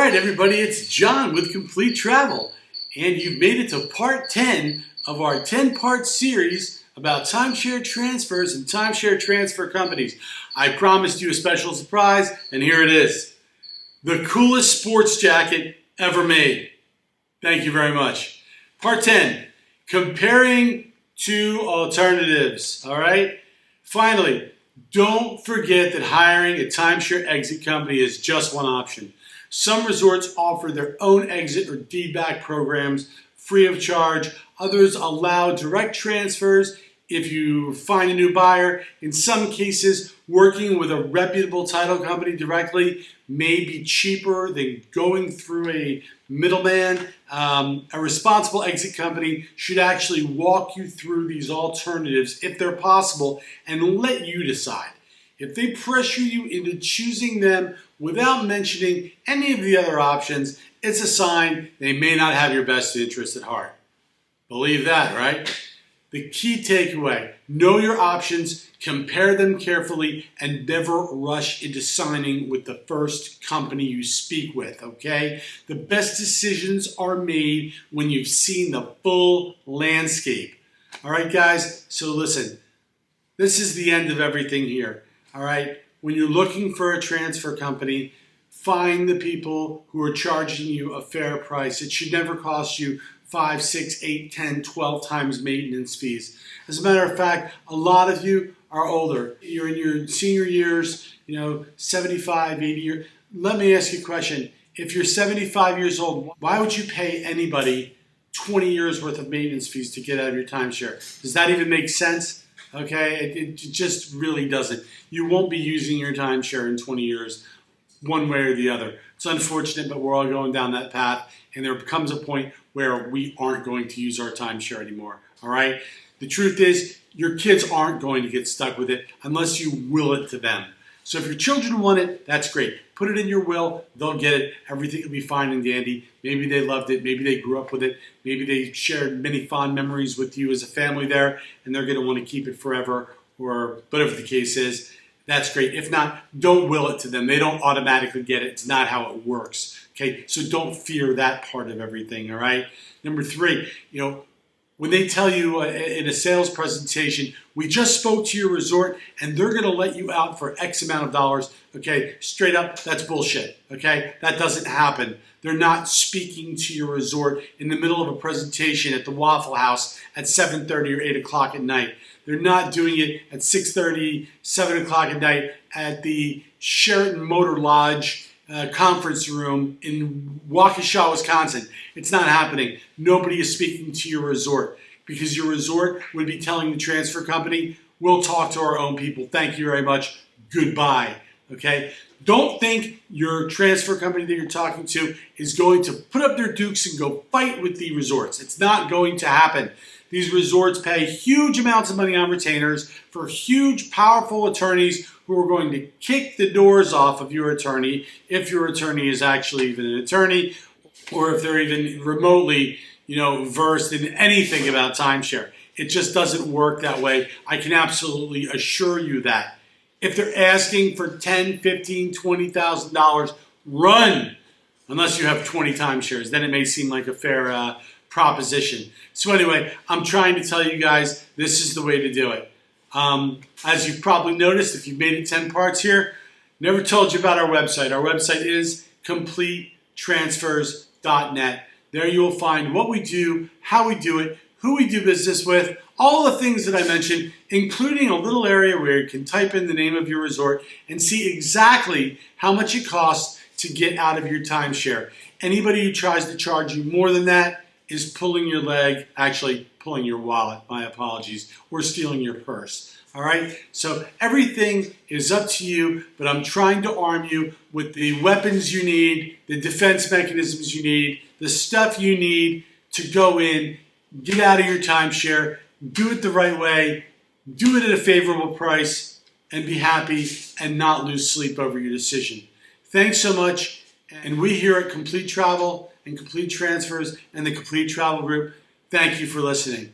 right, everybody, it's John with Complete Travel, and you've made it to part 10 of our 10-part series about timeshare transfers and timeshare transfer companies. I promised you a special surprise, and here it is. The coolest sports jacket ever made. Thank you very much. Part 10, comparing two alternatives, all right? Finally, don't forget that hiring a timeshare exit company is just one option. Some resorts offer their own exit or deed-back programs free of charge. Others allow direct transfers if you find a new buyer. In some cases, working with a reputable title company directly may be cheaper than going through a middleman. A responsible exit company should actually walk you through these alternatives if they're possible and let you decide. If they pressure you into choosing them without mentioning any of the other options, it's a sign they may not have your best interest at heart. Believe that, right? The key takeaway, know your options, compare them carefully, and never rush into signing with the first company you speak with, okay? The best decisions are made when you've seen the full landscape. All right, guys? So listen, this is the end of everything here, all right? When you're looking for a transfer company, find the people who are charging you a fair price. It should never cost you 5, 6, 8, 10, 12 times maintenance fees. As a matter of fact, a lot of you are older. You're in your senior years, 75, 80 years. Let me ask you a question. If you're 75 years old, why would you pay anybody 20 years worth of maintenance fees to get out of your timeshare? Does that even make sense? Okay, it just really doesn't. You won't be using your timeshare in 20 years, one way or the other. It's unfortunate, but we're all going down that path, and there comes a point where we aren't going to use our timeshare anymore, all right? The truth is, your kids aren't going to get stuck with it unless you will it to them. So if your children want it, that's great. Put it in your will, they'll get it, everything will be fine and dandy. Maybe they loved it, maybe they grew up with it, maybe they shared many fond memories with you as a family there, and they're gonna want to keep it forever, or whatever the case is. That's great. If not, don't will it to them. They don't automatically get it. It's not how it works. Okay, so don't fear that part of everything, all right? Number 3, when they tell you in a sales presentation, we just spoke to your resort and they're gonna let you out for X amount of dollars, okay, straight up, that's bullshit, okay? That doesn't happen. They're not speaking to your resort in the middle of a presentation at the Waffle House at 7:30 or 8 o'clock at night. They're not doing it at 6:30, 7 o'clock at night at the Sheraton Motor Lodge conference room in Waukesha, Wisconsin. It's not happening. Nobody is speaking to your resort because your resort would be telling the transfer company, we'll talk to our own people. Thank you very much. Goodbye. Okay? Don't think your transfer company that you're talking to is going to put up their dukes and go fight with the resorts. It's not going to happen. These resorts pay huge amounts of money on retainers for huge, powerful attorneys who are going to kick the doors off of your attorney if your attorney is actually even an attorney or if they're even remotely, versed in anything about timeshare. It just doesn't work that way. I can absolutely assure you that. If they're asking for $10,000, $15,000, $20,000, run! Unless you have 20 timeshares, then it may seem like a fair proposition. So anyway, I'm trying to tell you guys, this is the way to do it. As you've probably noticed, if you've made it 10 parts here, never told you about our website. Our website is CompleteTransfers.net. There you will find what we do, how we do it, who we do business with, all the things that I mentioned, including a little area where you can type in the name of your resort and see exactly how much it costs to get out of your timeshare. Anybody who tries to charge you more than that is pulling your leg, actually pulling your wallet, my apologies, or stealing your purse. All right? So everything is up to you, but I'm trying to arm you with the weapons you need, the defense mechanisms you need, the stuff you need to go in, get out of your timeshare, do it the right way, do it at a favorable price, and be happy and not lose sleep over your decision. Thanks so much. And we here at Complete Travel and Complete Transfers and the Complete Travel Group, thank you for listening.